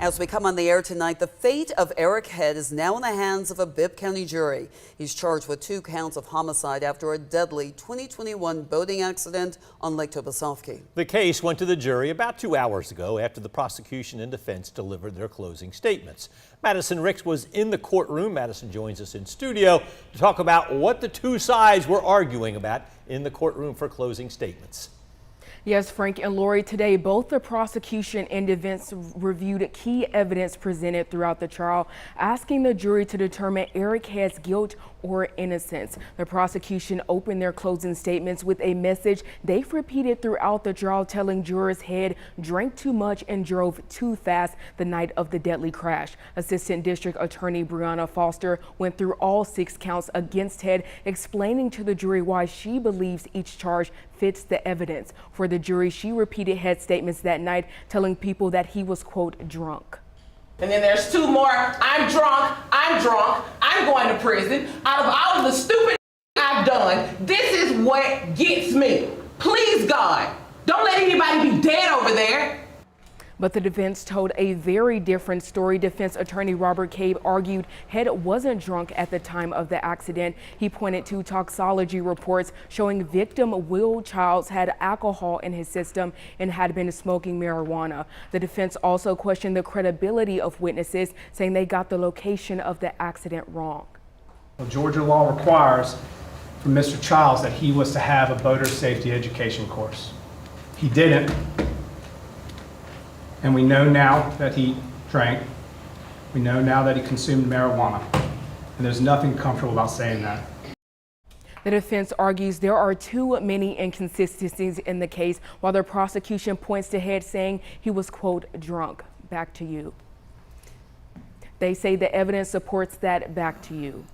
As we come on the air tonight, the fate of Eric Head is now in the hands of a Bibb County jury. He's charged with 2 counts of homicide after a deadly 2021 boating accident on Lake Tobesofkee. The case went to the jury about 2 hours ago after the prosecution and defense delivered their closing statements. Madison Ricks was in the courtroom. Madison joins us in studio to talk about what the 2 sides were arguing about in the courtroom for closing statements. Yes, Frank and Lori, today both the prosecution and defense reviewed key evidence presented throughout the trial, asking the jury to determine Eric Head's guilt or innocence. The prosecution opened their closing statements with a message they've repeated throughout the trial, telling jurors Head drank too much and drove too fast the night of the deadly crash. Assistant District Attorney Brianna Foster went through all 6 counts against Head, explaining to the jury why she believes each charge fits the evidence. For the jury, she repeated Head's statements that night, telling people that he was, quote, drunk. And then there's 2 more, I'm drunk, I'm going to prison. Out of all of the stupid I've done, this is what gets me. Please, God, don't let anybody be dead over there. But the defense told a very different story. Defense attorney Robert Cabe argued Head wasn't drunk at the time of the accident. He pointed to toxicology reports showing victim Will Childs had alcohol in his system and had been smoking marijuana. The defense also questioned the credibility of witnesses, saying they got the location of the accident wrong. Well, Georgia law requires from Mr. Childs that he was to have a boater safety education course. He didn't. And we know now that he drank. We know now that he consumed marijuana. And there's nothing comfortable about saying that. The defense argues there are too many inconsistencies in the case, while the prosecution points to Head saying he was, quote, drunk. Back to you. They say the evidence supports that. Back to you.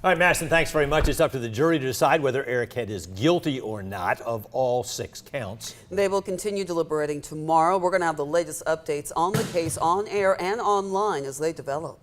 All right, Madison, thanks very much. It's up to the jury to decide whether Eric Head is guilty or not of all 6 counts. They will continue deliberating tomorrow. We're going to have the latest updates on the case on air and online as they develop.